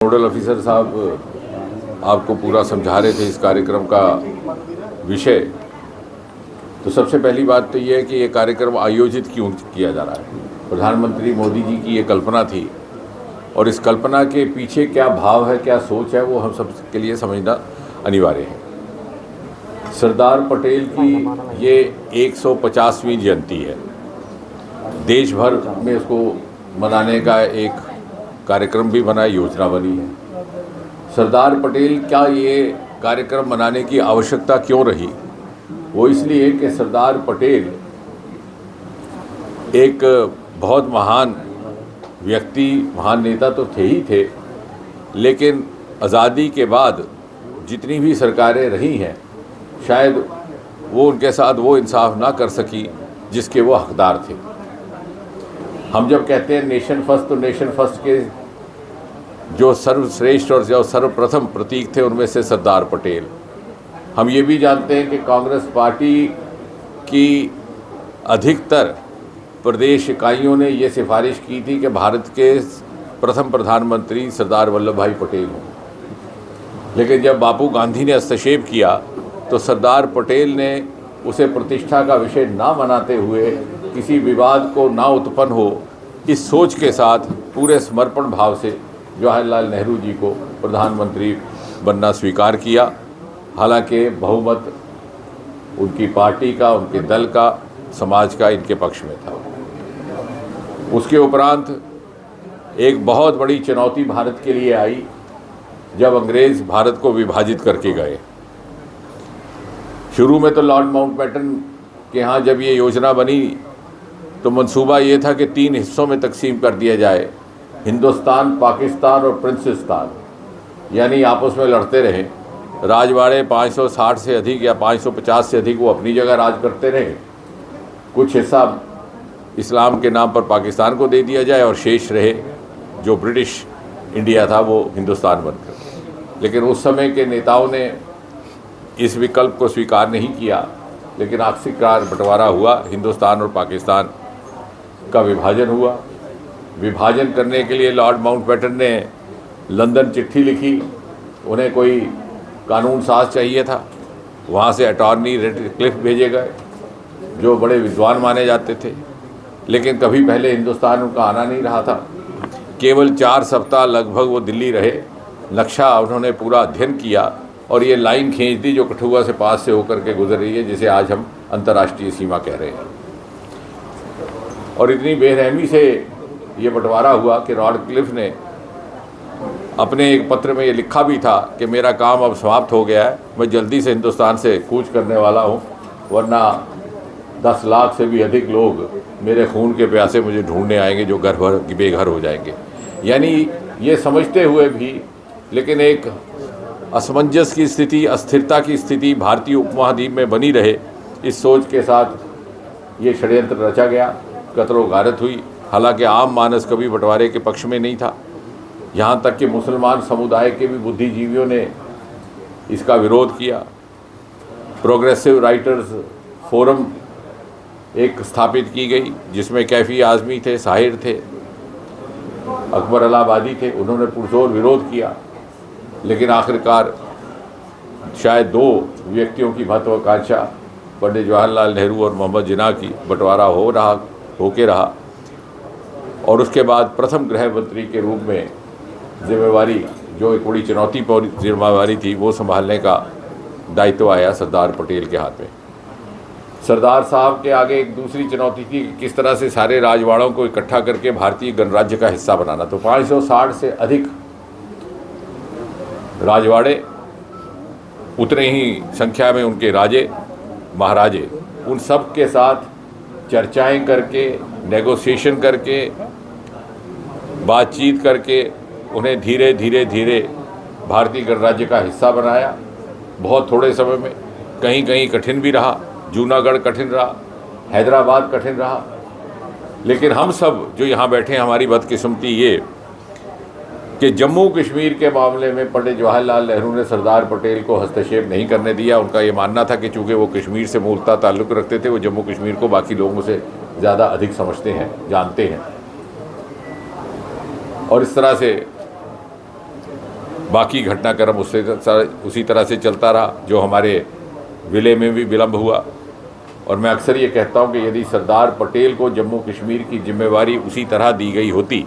Nodal officer साहब आपको पूरा समझा रहे थे इस कार्यक्रम का विषय। तो सबसे पहली बात तो ये है कि ये कार्यक्रम आयोजित क्यों किया जा रहा है। प्रधानमंत्री मोदी जी की ये कल्पना थी और इस कल्पना के पीछे क्या भाव है, क्या सोच है, वो हम सब के लिए समझना अनिवार्य है। सरदार पटेल की ये 150वीं जयंती है। देश भर में इसको मनाने का एक कार्यक्रम भी बना, योजना बनी है। सरदार पटेल क्या ये कार्यक्रम मनाने की आवश्यकता क्यों रही? वो इसलिए कि सरदार पटेल एक बहुत महान व्यक्ति, महान नेता तो थे ही थे, लेकिन आज़ादी के बाद जितनी भी सरकारें रही हैं शायद वो उनके साथ वो इंसाफ ना कर सकी जिसके वो हकदार थे। हम जब कहते हैं नेशन फर्स्ट, तो नेशन फर्स्ट के जो सर्वश्रेष्ठ और जो सर्वप्रथम प्रतीक थे उनमें से सरदार पटेल। हम ये भी जानते हैं कि कांग्रेस पार्टी की अधिकतर प्रदेश इकाइयों ने ये सिफारिश की थी कि भारत के प्रथम प्रधानमंत्री सरदार वल्लभ भाई पटेल हों, लेकिन जब बापू गांधी ने हस्तक्षेप किया तो सरदार पटेल ने उसे प्रतिष्ठा का विषय ना बनाते हुए, किसी विवाद को ना उत्पन्न हो, इस सोच के साथ पूरे समर्पण भाव से जवाहरलाल नेहरू जी को प्रधानमंत्री बनना स्वीकार किया। हालांकि बहुमत उनकी पार्टी का, उनके दल का, समाज का इनके पक्ष में था। उसके उपरांत एक बहुत बड़ी चुनौती भारत के लिए आई जब अंग्रेज़ भारत को विभाजित करके गए। शुरू में तो लॉर्ड माउंटबेटन के यहाँ जब ये योजना बनी तो मंसूबा ये था कि 3 हिस्सों में तकसीम कर दिया जाए, हिंदुस्तान, पाकिस्तान और प्रिंसिस्तान, यानी आपस में लड़ते रहे। राजवाड़े 560 से अधिक या 550 से अधिक वो अपनी जगह राज करते रहे। कुछ हिस्सा इस्लाम के नाम पर पाकिस्तान को दे दिया जाए और शेष रहे जो ब्रिटिश इंडिया था वो हिंदुस्तान बनकर। लेकिन उस समय के नेताओं ने इस विकल्प को स्वीकार नहीं किया, लेकिन आखिरकार बंटवारा हुआ, हिंदुस्तान और पाकिस्तान का विभाजन हुआ। विभाजन करने के लिए लॉर्ड माउंटबेटन ने लंदन चिट्ठी लिखी। उन्हें कोई कानून साज चाहिए था, वहाँ से अटॉर्नी रेडक्लिफ भेजे गए जो बड़े विद्वान माने जाते थे, लेकिन कभी पहले हिंदुस्तान उनका आना नहीं रहा था। केवल 4 सप्ताह लगभग वो दिल्ली रहे। नक्शा उन्होंने पूरा अध्ययन किया और ये लाइन खींच दी जो कठुआ से पास से होकर के गुजर रही है, जिसे आज हम अंतर्राष्ट्रीय सीमा कह रहे हैं। और इतनी बेरहमी से ये बंटवारा हुआ कि रॉडक्लिफ ने अपने एक पत्र में ये लिखा भी था कि मेरा काम अब समाप्त हो गया है, मैं जल्दी से हिंदुस्तान से कूच करने वाला हूँ, वरना 10 लाख से भी अधिक लोग मेरे खून के प्यासे मुझे ढूंढने आएंगे जो घर भर बेघर हो जाएंगे। यानी ये समझते हुए भी, लेकिन एक असमंजस की स्थिति, अस्थिरता की स्थिति भारतीय उपमहाद्वीप में बनी रहे, इस सोच के साथ ये षड्यंत्र रचा गया, कत्लो गारत हुई। हालांकि आम मानस कभी बंटवारे के पक्ष में नहीं था। यहाँ तक कि मुसलमान समुदाय के भी बुद्धिजीवियों ने इसका विरोध किया। प्रोग्रेसिव राइटर्स फोरम एक स्थापित की गई जिसमें कैफी आज़मी थे, साहिर थे, अकबर इलाहाबादी थे। उन्होंने पुरजोर विरोध किया, लेकिन आखिरकार शायद 2 व्यक्तियों की महत्वाकांक्षा, पंडित जवाहरलाल नेहरू और मोहम्मद जिन्ना की, बंटवारा होके रहा। और उसके बाद प्रथम गृह मंत्री के रूप में जिम्मेवारी, जो एक बड़ी चुनौतीपूर्ण जिम्मेवारी थी, वो संभालने का दायित्व आया सरदार पटेल के हाथ में। सरदार साहब के आगे एक दूसरी चुनौती थी कि किस तरह से सारे राजवाड़ों को इकट्ठा करके भारतीय गणराज्य का हिस्सा बनाना। तो 560 से अधिक राजवाड़े, उतने ही संख्या में उनके राजे महाराजे, उन सब के साथ चर्चाएं करके, नेगोशिएशन करके, बातचीत करके उन्हें धीरे धीरे भारतीय गणराज्य का हिस्सा बनाया। बहुत थोड़े समय में। कहीं कहीं कठिन भी रहा, जूनागढ़ कठिन रहा, हैदराबाद कठिन रहा। लेकिन हम सब जो यहाँ बैठे हैं, हमारी बदकिस्मती ये कि जम्मू कश्मीर के मामले में पंडित जवाहरलाल नेहरू ने सरदार पटेल को हस्तक्षेप नहीं करने दिया। उनका ये मानना था कि चूँकि वो कश्मीर से मूलतः ताल्लुक़ रखते थे, वो जम्मू कश्मीर को बाकी लोगों से ज़्यादा अधिक समझते हैं, जानते हैं। और इस तरह से बाकी घटनाक्रम उसी तरह से चलता रहा, जो हमारे विलय में भी विलम्ब हुआ। और मैं अक्सर ये कहता हूँ कि यदि सरदार पटेल को जम्मू कश्मीर की जिम्मेवारी उसी तरह दी गई होती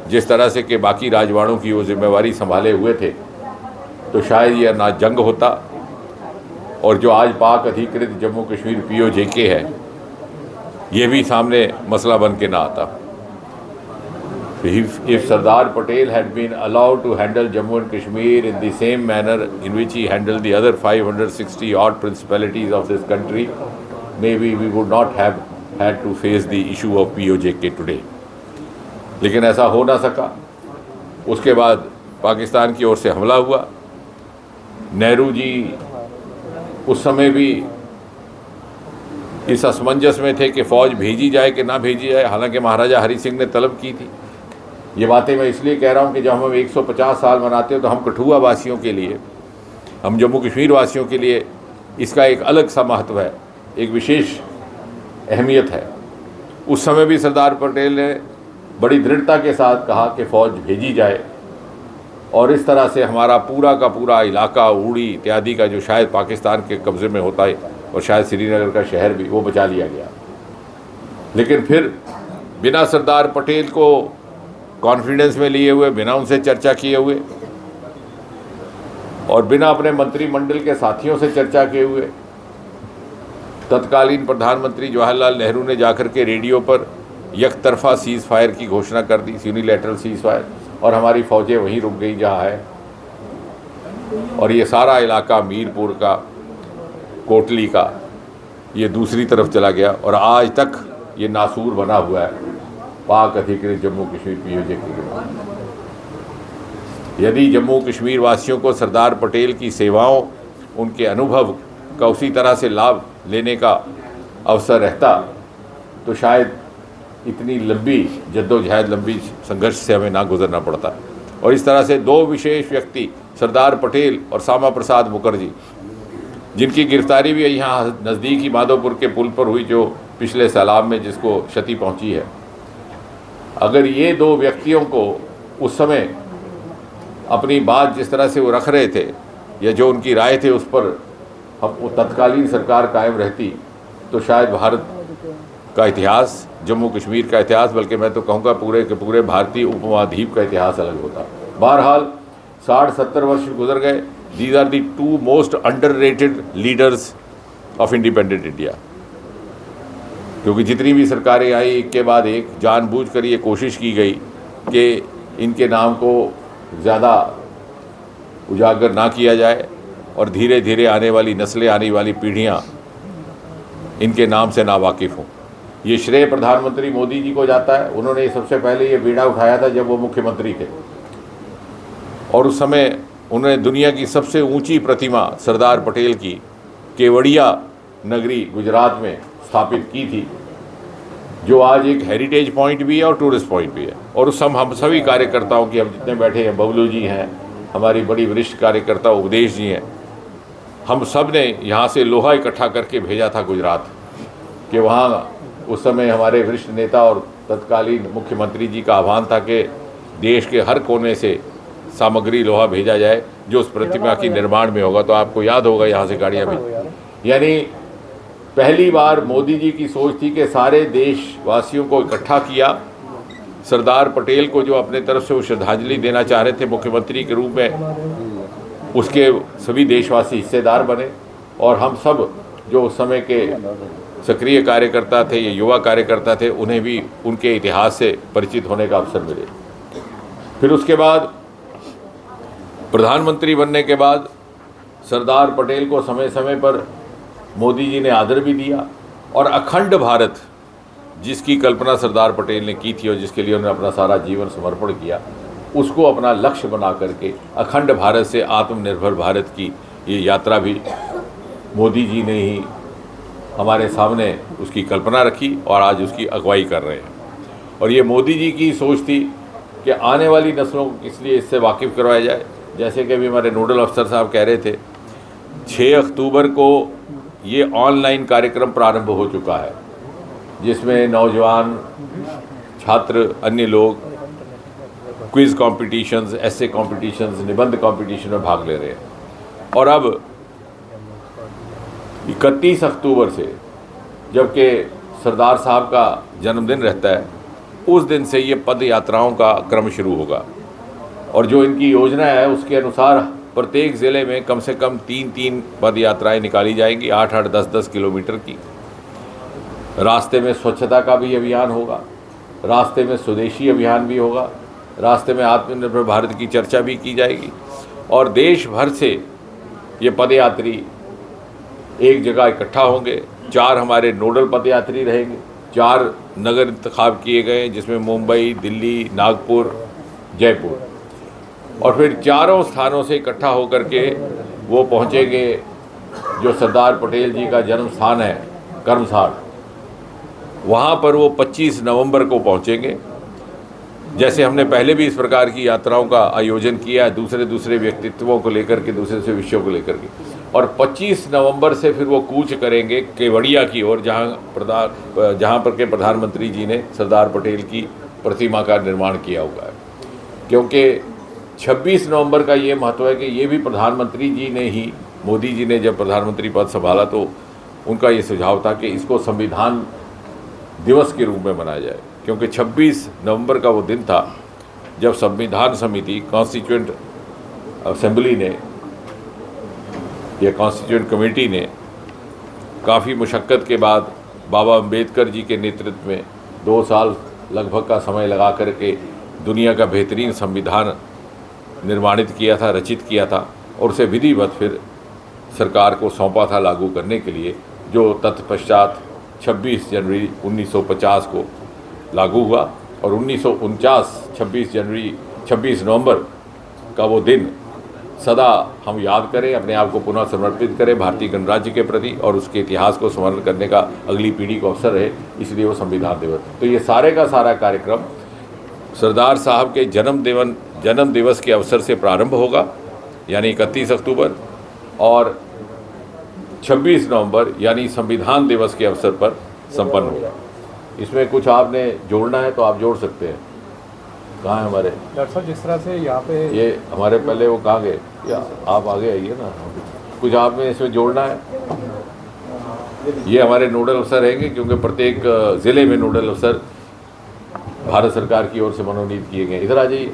जिस तरह से कि बाकी राजवाड़ों की वो जिम्मेवारी संभाले हुए थे, तो शायद यह ना जंग होता, और जो आज पाक अधिकृत जम्मू कश्मीर POJK है, ये भी सामने मसला बन के ना आता। If Sardar Patel had been allowed to handle Jammu and Kashmir in the same manner in which he handled the other 560 odd principalities of this country, maybe we would not have had to face the issue of POJK today. लेकिन ऐसा हो ना सका। उसके बाद पाकिस्तान की ओर से हमला हुआ। नेहरू जी उस समय भी इस असमंजस में थे कि फ़ौज भेजी जाए कि ना भेजी जाए, हालांकि महाराजा हरि सिंह ने तलब की थी। ये बातें मैं इसलिए कह रहा हूँ कि जब हम 150 साल मनाते हैं तो हम कठुआ वासियों के लिए, हम जम्मू कश्मीर वासियों के लिए इसका एक अलग सा महत्व है, एक विशेष अहमियत है। उस समय भी सरदार पटेल ने बड़ी दृढ़ता के साथ कहा कि फ़ौज भेजी जाए, और इस तरह से हमारा पूरा का पूरा इलाका, उड़ी इत्यादि का जो शायद पाकिस्तान के कब्ज़े में होता है, और शायद श्रीनगर का शहर भी, वो बचा लिया गया। लेकिन फिर बिना सरदार पटेल को कॉन्फिडेंस में लिए हुए, बिना उनसे चर्चा किए हुए और बिना अपने मंत्रिमंडल के साथियों से चर्चा किए हुए, तत्कालीन प्रधानमंत्री जवाहरलाल नेहरू ने जाकर के रेडियो पर एक तरफा सीज़ फायर की घोषणा कर दी, यूनिलैटरल सीज़ फायर, और हमारी फ़ौजें वहीं रुक गई जहाँ है, और ये सारा इलाका मीरपुर का, कोटली का, ये दूसरी तरफ चला गया, और आज तक ये नासूर बना हुआ है पाक अधिकृत जम्मू कश्मीर POJK के बाद। यदि जम्मू कश्मीर वासियों को सरदार पटेल की सेवाओं, उनके अनुभव का उसी तरह से लाभ लेने का अवसर रहता, तो शायद इतनी लंबी जद्दोजहद, लंबी संघर्ष से हमें ना गुजरना पड़ता। और इस तरह से दो विशेष व्यक्ति, सरदार पटेल और श्यामा प्रसाद मुखर्जी, जिनकी गिरफ्तारी भी यहाँ नज़दीक ही माधोपुर के पुल पर हुई, जो पिछले सैलाब में जिसको क्षति पहुँची है, अगर ये दो व्यक्तियों को उस समय अपनी बात जिस तरह से वो रख रहे थे, या जो उनकी राय थे उस पर वो तत्कालीन सरकार कायम रहती, तो शायद भारत का इतिहास, जम्मू कश्मीर का इतिहास, बल्कि मैं तो कहूँगा पूरे के पूरे भारतीय उपमहाद्वीप का इतिहास अलग होता। बहरहाल 60-70 वर्ष गुजर गए। These are the two most underrated leaders of independent India, क्योंकि जितनी भी सरकारें आई एक के बाद एक, जानबूझकर ये कोशिश की गई कि इनके नाम को ज़्यादा उजागर ना किया जाए, और धीरे धीरे आने वाली नस्लें, आने वाली पीढ़ियाँ इनके नाम से नावाकिफ़ हों। ये श्रेय प्रधानमंत्री मोदी जी को जाता है। उन्होंने सबसे पहले ये बीड़ा उठाया था जब वो मुख्यमंत्री थे, और उस समय उन्होंने दुनिया की सबसे ऊंची प्रतिमा सरदार पटेल की केवड़िया नगरी गुजरात में स्थापित की थी, जो आज एक हेरिटेज पॉइंट भी है और टूरिस्ट पॉइंट भी है। और उस हम सभी कार्यकर्ताओं की, हम जितने बैठे हैं, बबलू जी हैं, हमारी बड़ी वरिष्ठ कार्यकर्ता उपदेश जी हैं, हम सब ने यहाँ से लोहा इकट्ठा करके भेजा था गुजरात, कि वहाँ उस समय हमारे वरिष्ठ नेता और तत्कालीन मुख्यमंत्री जी का आह्वान था कि देश के हर कोने से सामग्री लोहा भेजा जाए जो उस प्रतिमा की निर्माण में होगा। तो आपको याद होगा यहाँ से गाड़ियाँ भी, यानी पहली बार मोदी जी की सोच थी कि सारे देशवासियों को इकट्ठा किया, सरदार पटेल को जो अपने तरफ से वो श्रद्धांजलि देना चाह रहे थे मुख्यमंत्री के रूप में, उसके सभी देशवासी हिस्सेदार बने, और हम सब जो उस समय के सक्रिय कार्यकर्ता थे या युवा कार्यकर्ता थे, उन्हें भी उनके इतिहास से परिचित होने का अवसर मिले। फिर उसके बाद प्रधानमंत्री बनने के बाद सरदार पटेल को समय समय पर मोदी जी ने आदर भी दिया, और अखंड भारत जिसकी कल्पना सरदार पटेल ने की थी और जिसके लिए उन्होंने अपना सारा जीवन समर्पण किया, उसको अपना लक्ष्य बना करके अखंड भारत से आत्मनिर्भर भारत की ये यात्रा भी मोदी जी ने ही हमारे सामने उसकी कल्पना रखी, और आज उसकी अगुवाई कर रहे हैं। और ये मोदी जी की सोच थी कि आने वाली नस्लों को किस लिए इससे वाकिफ़ करवाया जाए। जैसे कि अभी हमारे नोडल अफसर साहब कह रहे थे, 6 अक्टूबर को ये ऑनलाइन कार्यक्रम प्रारंभ हो चुका है, जिसमें नौजवान, छात्र, अन्य लोग क्विज़ कॉम्पिटिशन्स, ऐसे कॉम्पिटिशन्स, निबंध कॉम्पिटिशन में भाग ले रहे हैं। और अब 31 अक्टूबर से, जबकि सरदार साहब का जन्मदिन रहता है, उस दिन से ये पद यात्राओं का क्रम शुरू होगा। और जो इनकी योजना है उसके अनुसार प्रत्येक ज़िले में कम से कम 3-3 पद यात्राएँ निकाली जाएंगी, 8-8, 10-10 किलोमीटर की। रास्ते में स्वच्छता का भी अभियान होगा, रास्ते में स्वदेशी अभियान भी होगा, रास्ते में आत्मनिर्भर भारत की चर्चा भी की जाएगी। और देश भर से ये पदयात्री एक जगह इकट्ठा होंगे। 4 हमारे नोडल पदयात्री रहेंगे, 4 नगर इंतखाब किए गए हैं, जिसमें मुंबई, दिल्ली, नागपुर, जयपुर। और फिर चारों स्थानों से इकट्ठा होकर के वो पहुँचेंगे जो सरदार पटेल जी का जन्म स्थान है कर्मसार, वहाँ पर वो 25 नवंबर को पहुँचेंगे। जैसे हमने पहले भी इस प्रकार की यात्राओं का आयोजन किया है, दूसरे व्यक्तित्वों को लेकर के, दूसरे विषयों को लेकर के। और 25 नवंबर से फिर वो कूच करेंगे केवड़िया की ओर, जहाँ पर के प्रधानमंत्री जी ने सरदार पटेल की प्रतिमा का निर्माण किया हुआ है। क्योंकि 26 नवंबर का ये महत्व है कि ये भी प्रधानमंत्री जी ने ही, मोदी जी ने जब प्रधानमंत्री पद संभाला तो उनका ये सुझाव था कि इसको संविधान दिवस के रूप में मनाया जाए। क्योंकि 26 नवंबर का वो दिन था जब संविधान समिति, कॉन्स्टिट्यूएंट असेंबली ने या कॉन्स्टिट्यूएंट कमेटी ने काफ़ी मुशक्क़त के बाद बाबा अम्बेडकर जी के नेतृत्व में 2 साल लगभग का समय लगा करके दुनिया का बेहतरीन संविधान निर्माणित किया था, रचित किया था, और उसे विधिवत फिर सरकार को सौंपा था लागू करने के लिए, जो तत्पश्चात 26 जनवरी 1950 को लागू हुआ। और 1949 26 नवंबर का वो दिन सदा हम याद करें, अपने आप को पुनः समर्पित करें भारतीय गणराज्य के प्रति, और उसके इतिहास को स्मरण करने का अगली पीढ़ी को अवसर रहे, इसलिए वो संविधान दिवस। तो ये सारे का सारा कार्यक्रम सरदार साहब के जन्म दिवस के अवसर से प्रारंभ होगा, यानी 31 अक्टूबर, और 26 नवंबर यानी संविधान दिवस के अवसर पर संपन्न होगा। इसमें कुछ आपने जोड़ना है तो आप जोड़ सकते हैं। कहाँ है हमारे डॉक्टर साहब? जिस तरह से यहाँ पे ये हमारे पहले वो कहाँ गए, या आप आगे आइए ना, कुछ आपने इसमें जोड़ना है। ये हमारे नोडल अफसर रहेंगे, क्योंकि प्रत्येक ज़िले में नोडल अफसर भारत सरकार की ओर से मनोनीत किए गए। इधर आ जाइए।